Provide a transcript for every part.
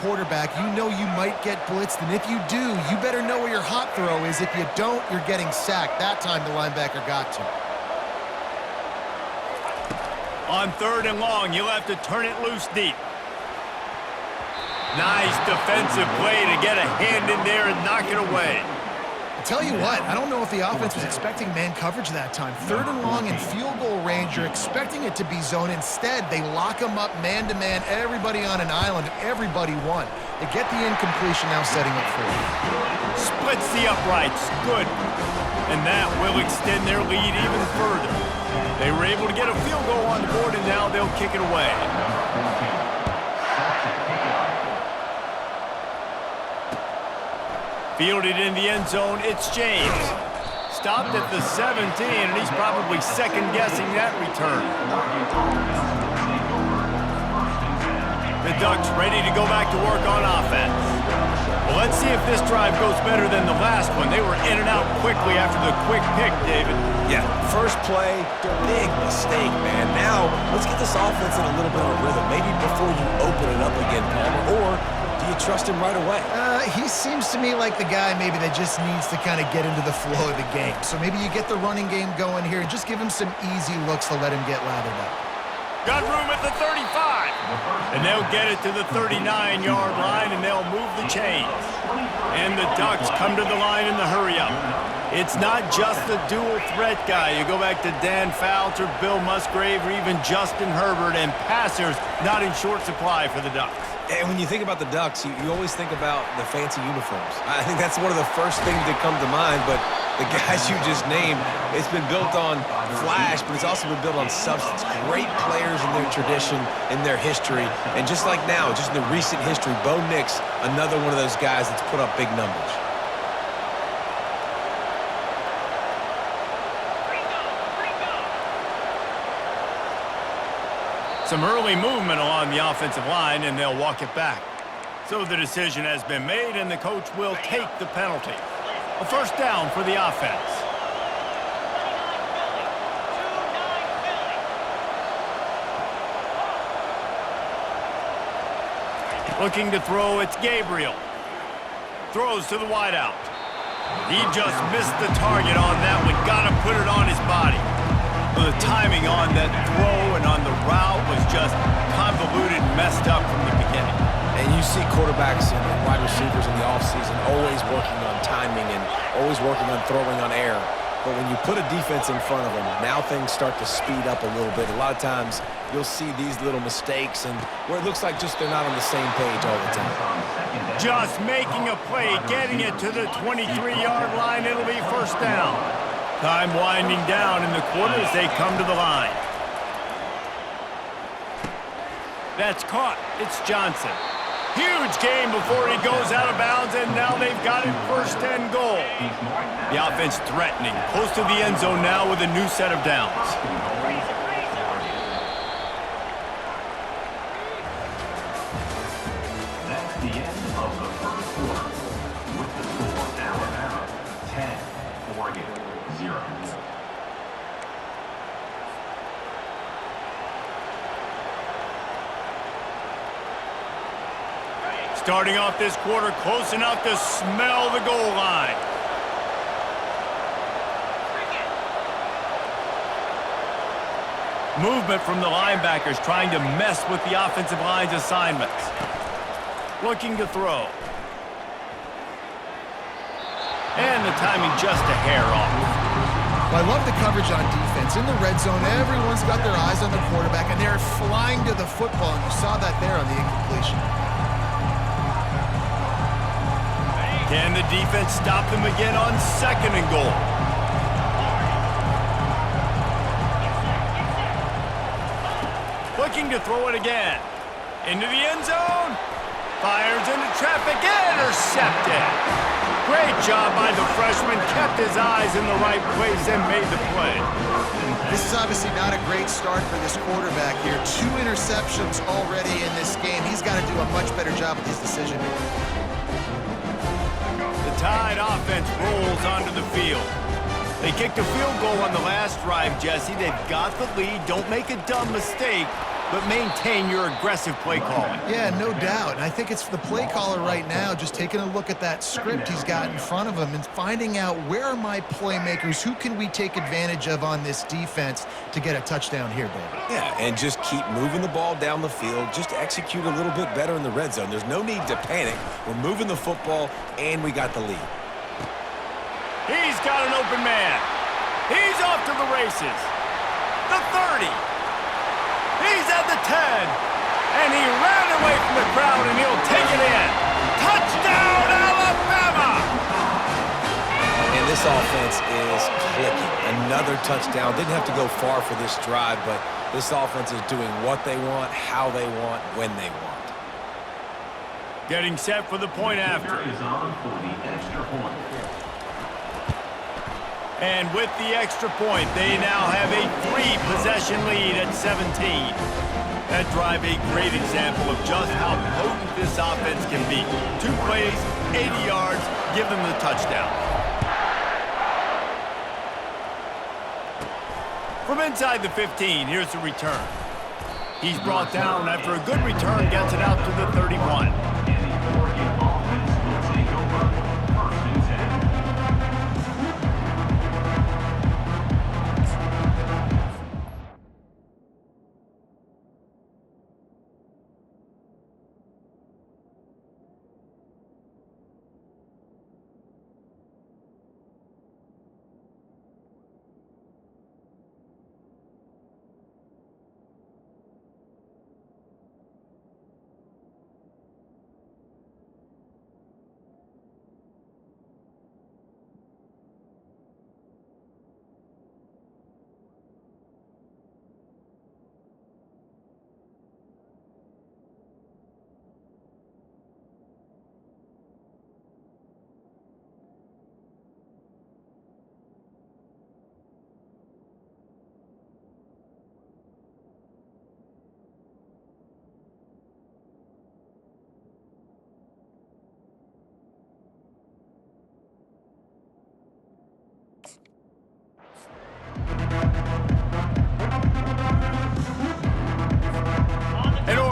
quarterback, you know you might get blitzed, and if you do, you better know where your hot throw is. If you don't, you're getting sacked. That time the linebacker got to. On 3rd and long, you'll have to turn it loose deep. Nice defensive play to get a hand in there and knock it away. I'll tell you what, I don't know if the offense was expecting man coverage that time. 3rd and long in field goal range, you're expecting it to be zone. Instead, they lock them up man-to-man, everybody on an island, and everybody won. They get the incompletion now setting up for it. Splits the uprights. Good. And that will extend their lead even further. They were able to get a field goal on the board, and now they'll kick it away. Fielded in the end zone, it's James. Stopped at the 17, and he's probably second-guessing that return. The Ducks ready to go back to work on offense. Well, let's see if this drive goes better than the last one. They were in and out quickly after the quick pick, David. Yeah, first play, big mistake, man. Now, let's get this offense in a little bit of a rhythm. Maybe before you open it up again, Palmer, or do you trust him right away? He seems to me like the guy maybe that just needs to kind of get into the flow of the game. So maybe you get the running game going here and just give him some easy looks to let him get lathered up. Got room at the 35. And they'll get it to the 39-yard line, and they'll move the chains. And the Ducks come to the line in the hurry-up. It's not just the dual threat guy. You go back to Dan Fouts or Bill Musgrave or even Justin Herbert, and passers not in short supply for the Ducks. And when you think about the Ducks, you always think about the fancy uniforms. I think that's one of the first things that come to mind, but the guys you just named, it's been built on flash, but it's also been built on substance. Great players in their tradition, in their history, and just like now, just in the recent history, Bo Nix, another one of those guys that's put up big numbers. Some early movement along the offensive line, and they'll walk it back. So the decision has been made, and the coach will take the penalty. A first down for the offense. Looking to throw, it's Gabriel. Throws to the wideout. He just missed the target on that one. Got to put it on his body. The timing on that throw and on the route was just convoluted, messed up from the beginning. And you see quarterbacks and wide receivers in the offseason always working on timing and always working on throwing on air. But when you put a defense in front of them, now things start to speed up a little bit. A lot of times you'll see these little mistakes and where it looks like just they're not on the same page all the time. Just making a play, getting it to the 23-yard line. It'll be first down. Time winding down in the quarter as they come to the line. That's caught. It's Johnson. Huge game before he goes out of bounds, and now they've got it first and goal. The offense threatening, close to the end zone now with a new set of downs. That's the end of the first quarter. With the score, Alabama 10, Oregon 0. Starting off this quarter, close enough to smell the goal line. Movement from the linebackers trying to mess with the offensive line's assignments. Looking to throw. And the timing just a hair off. Well, I love the coverage on defense. In the red zone, everyone's got their eyes on the quarterback, and they're flying to the football, and you saw that there on the incompletion. Can the defense stop them again on second and goal? Looking to throw it again. Into the end zone. Fires into traffic. Intercepted. Great job by the freshman. Kept his eyes in the right place and made the play. This is obviously not a great start for this quarterback here. 2 interceptions already in this game. He's got to do a much better job with his decision-making. The Tide offense rolls onto the field. They kicked a field goal on the last drive, Jesse. They've got the lead. Don't make a dumb mistake. but maintain your aggressive play calling. Yeah, no doubt. And I think it's the play caller right now just taking a look at that script he's got in front of him and finding out where are my playmakers, who can we take advantage of on this defense to get a touchdown here, David. Yeah, and just keep moving the ball down the field. Just execute a little bit better in the red zone. There's no need to panic. We're moving the football, and we got the lead. He's got an open man. He's off to the races. The 30. He's at the 10. And he ran away from the crowd, and he'll take it in. Touchdown, Alabama! And this offense is clicking. Another touchdown. Didn't have to go far for this drive, but this offense is doing what they want, how they want, when they want. Getting set for the point after. Is on for the extra point. And with the extra point, they now have a 3-possession lead at 17. That drive a great example of just how potent this offense can be. 2 plays, 80 yards, give them the touchdown. From inside the 15, here's the return. He's brought down after a good return, gets it out to the 31. And the Oregon offense will take over 1st and 10.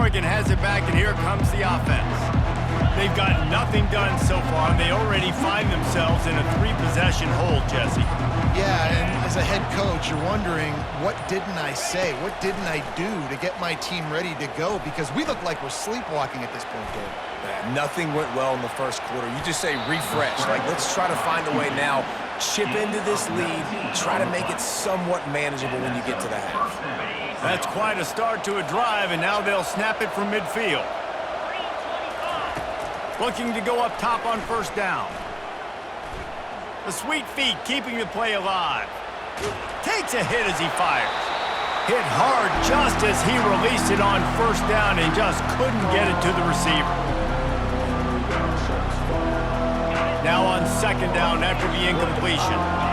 Oregon has it back, and here comes the offense. They've got nothing done so far, and they already find themselves in a 3-possession hole, Jesse. Yeah, and as a head coach, you're wondering, what didn't I say? What didn't I do to get my team ready to go? Because we look like we're sleepwalking at this point, Dave. Nothing went well in the first quarter. You just say refresh. Like, let's try to find a way now. Chip into this lead. Try to make it somewhat manageable when you get to the half. That's quite a start to a drive, and now they'll snap it from midfield. Looking to go up top on 1st down. The sweet feet keeping the play alive. Takes a hit as he fires. Hit hard just as he released it on 1st down and just couldn't get it to the receiver. Now on 2nd down after the incompletion.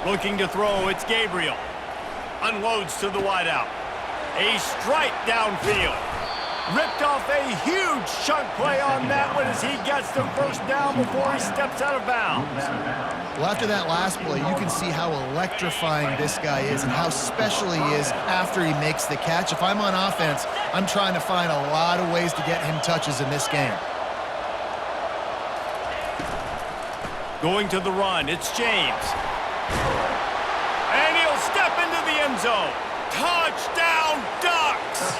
Looking to throw, it's Gabriel. Unloads to the wideout. A strike downfield. Ripped off a huge chunk play on that one as he gets the 1st down before he steps out of bounds. Well, after that last play, you can see how electrifying this guy is and how special he is after he makes the catch. If I'm on offense, I'm trying to find a lot of ways to get him touches in this game. Going to the run, it's James. And he'll step into the end zone. Touchdown, Ducks!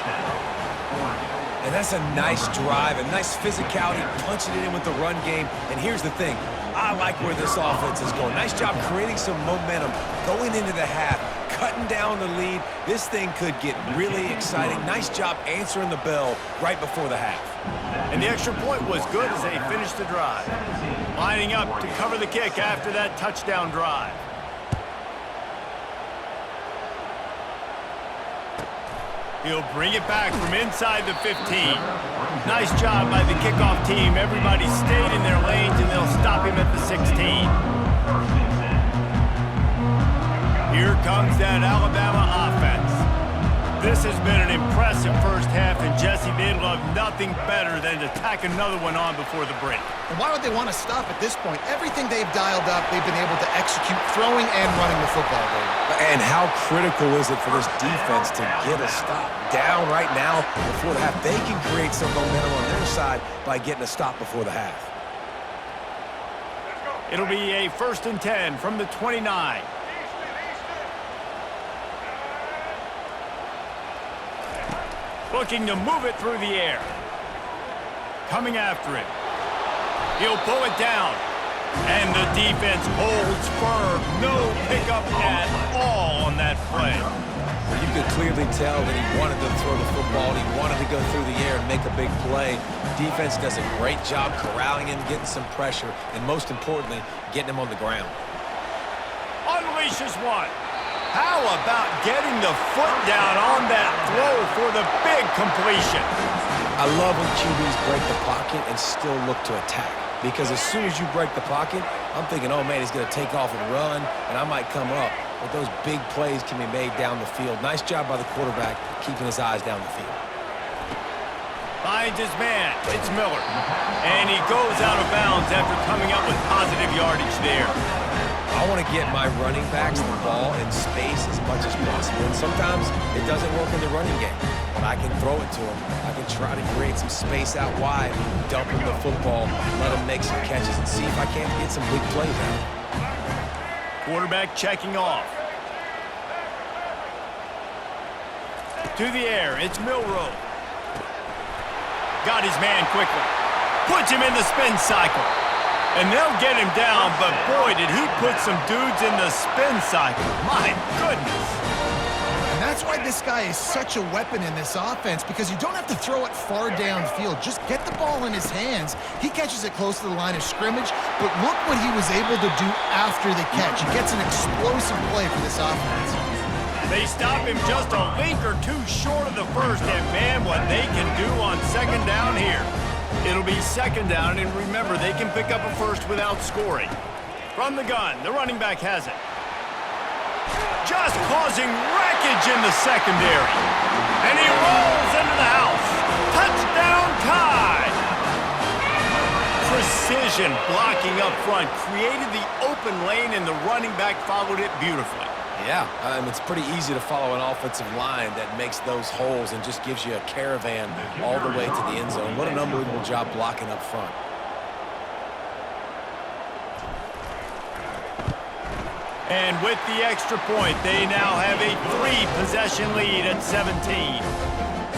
And that's a nice drive, a nice physicality, punching it in with the run game. And here's the thing. I like where this offense is going. Nice job creating some momentum, going into the half, cutting down the lead. This thing could get really exciting. Nice job answering the bell right before the half. And the extra point was good as they finished the drive. Lining up to cover the kick after that touchdown drive. He'll bring it back from inside the 15. Nice job by the kickoff team. Everybody stayed in their lanes, and they'll stop him at the 16. Here comes that Alabama offense. This has been an impressive first half, and Jesse, they'd love nothing better than to tack another one on before the break. And why would they want to stop at this point? Everything they've dialed up, they've been able to execute throwing and running the football, Dave. And how critical is it for this defense to get a stop down right now before the half? They can create some momentum on their side by getting a stop before the half. It'll be a 1st and 10 from the 29. Looking to move it through the air. Coming after it. He'll pull it down. And the defense holds firm. No pickup at all on that play. You could clearly tell that he wanted to throw the football, and he wanted to go through the air and make a big play. Defense does a great job corralling him, getting some pressure, and most importantly, getting him on the ground. Unleashes one. How about getting the foot down on that throw for the big completion? I love when QBs break the pocket and still look to attack. Because as soon as you break the pocket, I'm thinking, oh man, he's going to take off and run, and I might come up. But those big plays can be made down the field. Nice job by the quarterback keeping his eyes down the field. Finds his man. It's Miller. And he goes out of bounds after coming up with positive yardage there. I want to get my running backs the ball in space as much as possible. And sometimes it doesn't work in the running game. But I can throw it to him. I can try to create some space out wide, dump him the football, let him make some catches, and see if I can't get some big plays out. Quarterback checking off. To the air, it's Milroe. Got his man quickly. Puts him in the spin cycle. And they'll get him down, but boy, did he put some dudes in the spin cycle. My goodness. And that's why this guy is such a weapon in this offense, because you don't have to throw it far downfield. Just get the ball in his hands. He catches it close to the line of scrimmage, but look what he was able to do after the catch. He gets an explosive play for this offense. They stop him just a link or two short of the first, and man, what they can do on 2nd down here. It'll be 2nd down, and remember, they can pick up a first without scoring. From the gun, the running back has it. Just causing wreckage in the secondary. And he rolls into the house. Touchdown Tide! Precision blocking up front created the open lane, and the running back followed it beautifully. Yeah, it's pretty easy to follow an offensive line that makes those holes and just gives you a caravan all the way to the end zone. What an unbelievable job blocking up front. And with the extra point, they now have a 3-possession lead at 17.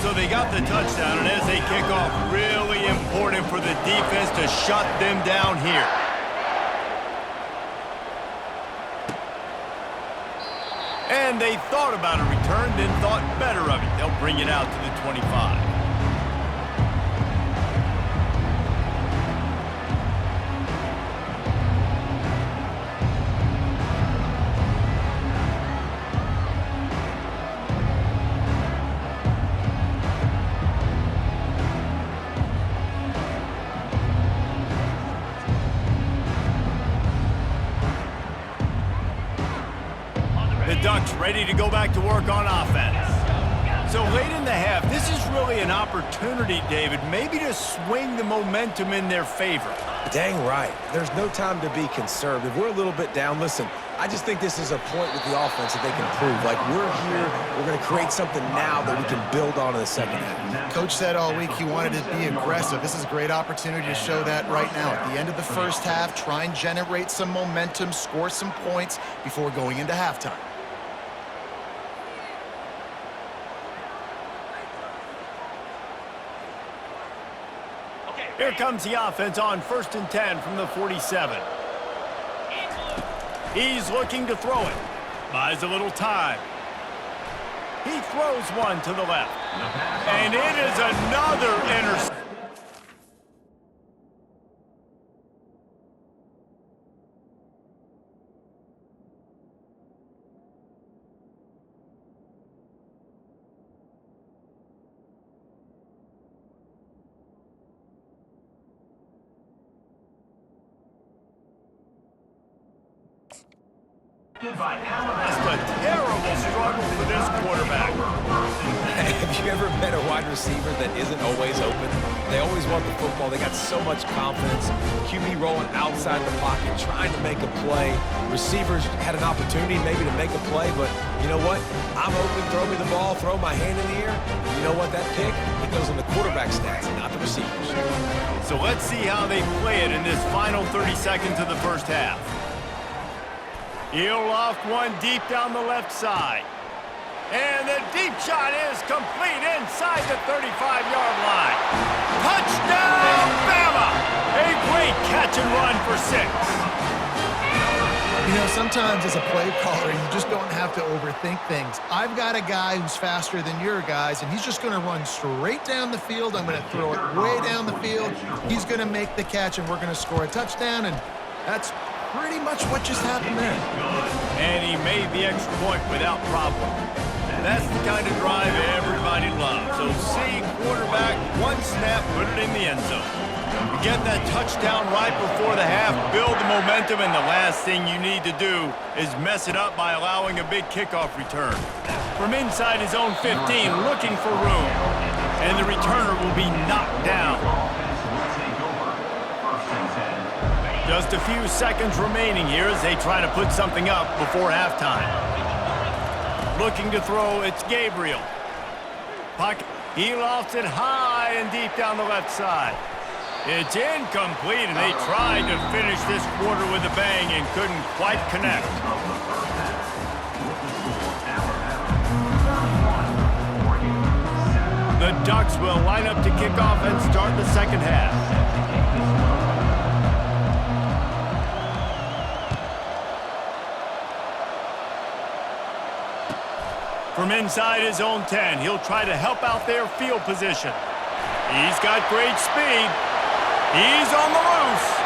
So they got the touchdown, and as they kick off, really important for the defense to shut them down here. And they thought about a return, then thought better of it. They'll bring it out to the 25. The Ducks ready to go back to work on offense. So late in the half, this is really an opportunity, David, maybe to swing the momentum in their favor. Dang right. There's no time to be conservative. We're a little bit down. Listen, I just think this is a point with the offense that they can prove. Like, we're here, we're going to create something now that we can build on in the second half. Coach said all week he wanted to be aggressive. This is a great opportunity to show that right now. At the end of the first half, try and generate some momentum, score some points before going into halftime. Here comes the offense on 1st and 10 from the 47. He's looking to throw it. Buys a little time. He throws one to the left. And it is another interception. Just a terrible struggle for this quarterback. you ever met a wide receiver that isn't always open? They always want the football. They got so much confidence. QB rolling outside the pocket, trying to make a play. Receivers had an opportunity maybe to make a play, but you know what? I'm open, throw me the ball, throw my hand in the air. You know what? That pick, it goes in the quarterback stats, not the receivers. So let's see how they play it in this final 30 seconds of the first half. He'll loft one deep down the left side. And the deep shot is complete inside the 35-yard line. Touchdown, Bama! A great catch and run for 6. You know, sometimes as a play caller, you just don't have to overthink things. I've got a guy who's faster than your guys, and he's just going to run straight down the field. I'm going to throw it way down the field. He's going to make the catch, and we're going to score a touchdown, and that's pretty much what just happened there. And he made the extra point without problem. That's the kind of drive everybody loves. So see quarterback, one snap, put it in the end zone. You get that touchdown right before the half, build the momentum, and the last thing you need to do is mess it up by allowing a big kickoff return. From inside his own 15, looking for room. And the returner will be knocked down. Just a few seconds remaining here as they try to put something up before halftime. Looking to throw, it's Gabriel. Pocket. He lofts it high and deep down the left side. It's incomplete, and they tried to finish this quarter with a bang and couldn't quite connect. The Ducks will line up to kick off and start the second half. From inside his own 10, he'll try to help out their field position. He's got great speed. He's on the loose.